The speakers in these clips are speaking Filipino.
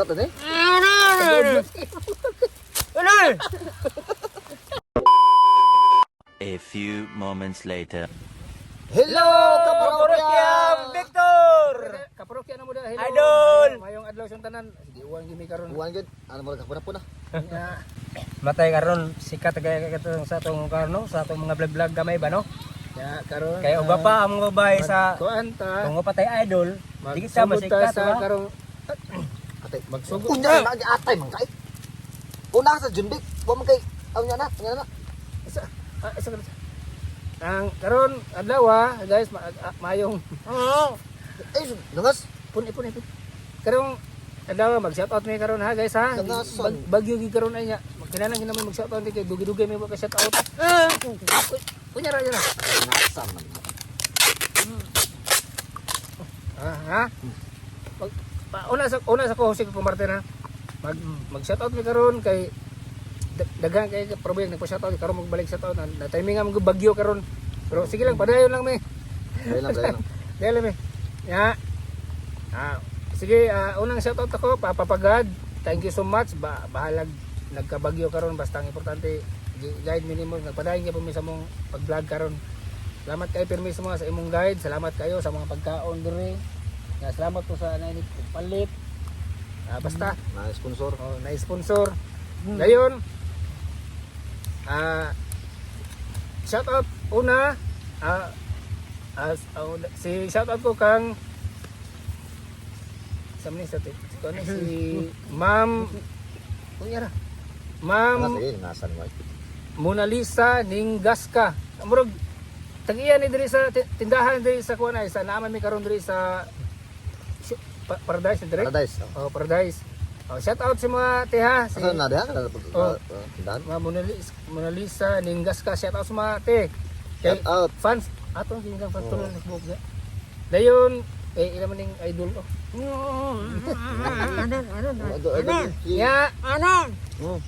Ito ni? A few moments later. Hello, kaparokya! Victor! Kaparokya na mo da. Hello. Idol! Mayong adlaw siyang tanan. Sige, uwan gimi karon. Buwan gud. Ano mo kapuna po na? Matay karon sikat kaya katong sa atong karno sa atong mga vlog-vlog gamay ba no? Ya, karon. Kaya uga pa ang mga bahay sa kuan ta. kung patay idol, di kita masikat sa ba? karong Atay. magsugod. Unya na atay man kay. Una sa Jundik, wa man kay. Aw nya na. Isa ang karon adlaw guys, mayong Ay, langas. pun. Karong adlaw mag-shoutout mi karon ha guys ha. Langason. Bagyo gi karon ay nya. Kinahanglan naman mag-shoutout kay dugi-dugi may ka shoutout. Kunya ra na. Langasan man. Ha? Una sa ko si ko Martin ha. Mag-shoutout mi karon kay daghan kay problema nagpa-shoutout karon magbalik shoutout na timing nga mag bagyo karon. Pero sige lang padayon lang mi. Dai lang. Dali mi. Ya. Sige, unang shoutout ako Papagad. Thank you so much. Bahalag nagkabagyo karon basta ang importante guide minimum nagpadayon gyud mi sa mong pag-vlog karon. Salamat kay permis mo sa imong guide. Salamat kayo sa mga pagkaon diri. Salamat po sa nainit palit. Basta Na sponsor. na-sponsor. Dayon. Shout out una si shout out ko kang sa si Ma'am Ma'am Sige, ngasan mo. Mona Lisa Ningaska. Murag tagiya ni diri sa tindahan diri sa kuan ay sa naaman mi karon diri sa Paradise diri. Paradise. Paradise. Shout out sa mga teha si Asa na dia? Tindahan. Mga Mona Lisa Ningaska. Shout out sa mga te. Kay Shout out. fans atong sinilang fans tuloy na Facebook. Dayon ila man ning idol ko. Ya,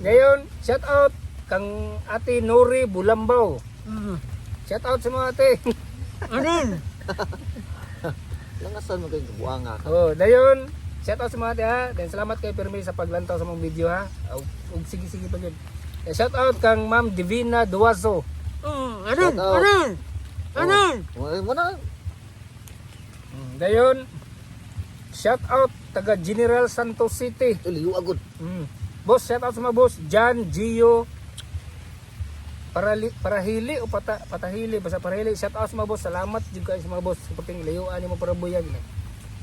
ngayon shout out kang Ate Nori Bulambaw. Shout out sa mga ate. Langasan mo kay buanga. Dayon shout out sa mga ate ha. Dan salamat kay permi sa paglantaw sa mong video ha. Ug sige pa gyud. Shout out kang Ma'am Divina Duazo. Mo na. Dayon shout out taga General Santos City. Liyo agud. Boss, shout out sa mga boss Jan Gio Parahili o Patahili basta Parahili. Shout out sa mga boss. Salamat jud kayo sa mga boss sa pagting layuan nimo para buyag ni.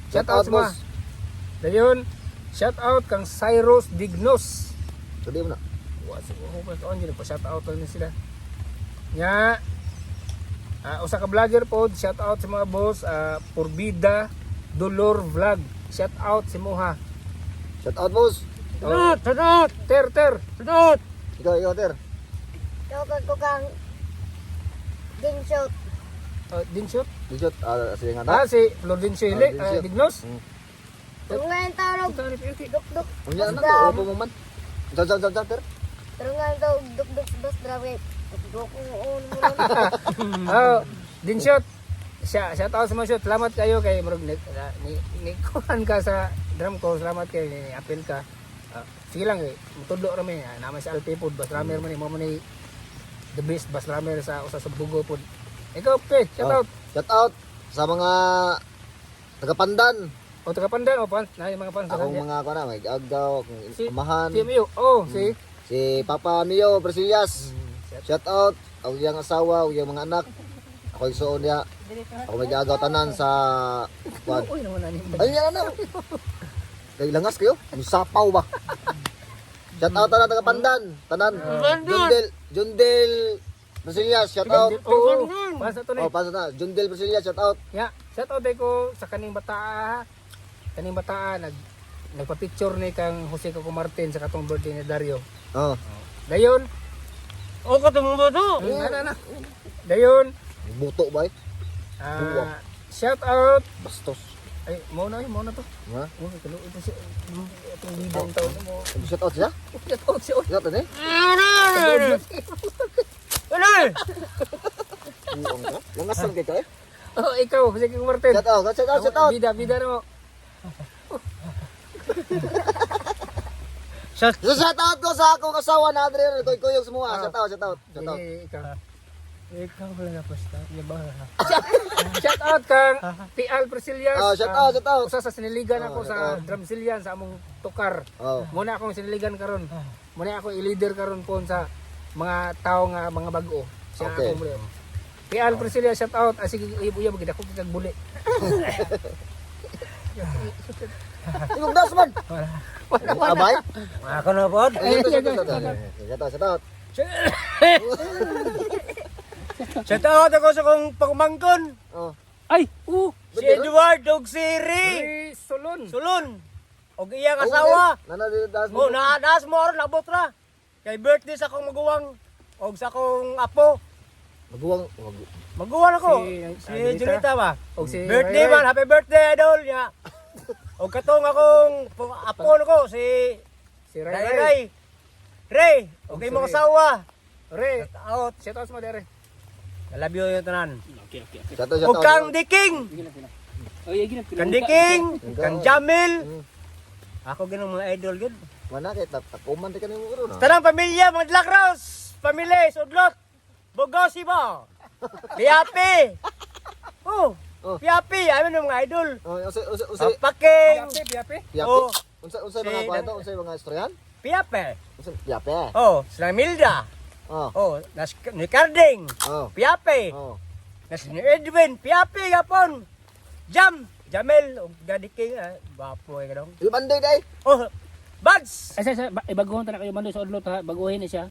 Shout out sa mga. Dayon, shout out kang Cyrus Dignos. Sudi mo na. Wa sa ko on jud pa shout out ni sila. Nya usa ka vlogger pod, shout out sa mga boss Purbida Dolor Vlog. Shout out si Moha. Shout out boss. Ter. Ikaw ter. Tawag ko kang Dinshot. Dinshot. Dijot sige nga. Si Flor Dinshot Dinshot. Dignos. Pero ngayon tawag duk-duk Unya na bas to, opo mo man. Jab ter. Pero ngayon tawag duk-duk bas drawe. Duk-duk mo. Dinshot. Shout out sa mga shot. Salamat kayo kay murag ni kuhan ka sa drum ko. Salamat kay ni apel ka. Sige lang mutudlo ra mi naman sa Altipod bas ramer man mo man ni the best bas ramer sa usa sa bugo pod. Ikaw pe, shout out. Shout out sa mga taga-Pandan. O taga Pandan o fans, na mga fans Akong mga kana may agaw, akong amahan. Si Mio. Si Papa Mio Brasilias. Shout out ang iyang asawa, ang iyang mga anak. Ako igsuon niya. Ako may agaw tanan sa kwan. Uy naman ani. Ay yan na. Kay langas kayo. Musapaw ba? Shout out tanan taga Pandan. Tanan. Jundel Brasilias, shout out. Basta to ni. Pasa na. Jundel Brasilias, shout out. Ya, shout out ko sa kaning bata. Kaning bata nagpa-picture ni kang Jose Coco Martin sa katong birthday ni Dario. Dayon. Katong boto. Na. Dayon. Buto ba eh? Shout out. Bastos. Ay, mo na to. Ha? Oh, kalo ito si itong bidang taon mo. Shout out siya? Shout out si Shout out eh? Langasan kay ka eh? Oh, ikaw, Jose Coco Martin. Shout out. Bida na mo. Shout So shout out ko sa akong asawa na Adrian, kuyog semua. Shout out, shout out. Shout out. Sige, ikaw. ikaw wala na basta. Yaba. Shout out kang T.Al Presillas. Shout out, shout out. Usa sa siniligan ako shout sa Drumsilyan sa among tukar. Oh. Muna akong siniligan karon. Muna ako i-leader karon po sa mga tao nga mga bag-o. Siya Okay. ako muli. T.Al Presillas, shout out. Sige, ibuya magid ako kag buli. Ikaw das man. Abay. Ako na pod. Shout out, shout out. Shout out ako sa kong pagmangkon. Oh. Ay, Si Edward og si Ri. Sulon. Sulon. Og iyang asawa. Nana das Mo mo. naadas mo aron abot ra. Kay birthday sa akong maguwang og sa akong apo. Maguwang. Maguwang ako. Si Julita ba? Og si Birthday Ray Ray. man, happy birthday idol niya. Og katong akong apo ko si Si Ray Ray Ray. Ray. Ray, og Si imong Ray. asawa. Ray. Out. Shout out mo dere. I love you yung tanan. Shout out, shout Og out. kang Diking. Kang Diking, kang Jamil. Ako ganung mga idol gud. Mana kay takuman ti kanimo karon. Tanang pamilya, mga Dilacros, pamilya, Sudlot, Bogosi ba? Piapi. Oh, Oh. Piapi, ano ng mga idol? Oh, usay Paking. Biyape. Piape. Oh, Unsay Si- mga kwento, unsay mga istoryan? Piapi. Unsay piape. Oh, sila Milda. Oh. Oh, ni Carding. Oh. Piapi. Oh. Ni Edwin, Piapi gapon. Jamel, og Gadiking, bapo ay kadong. Di banday day. Oh, Buds. Ay, sa baguhon ta na kayo mandoy sa udlot ha. Baguhin na siya.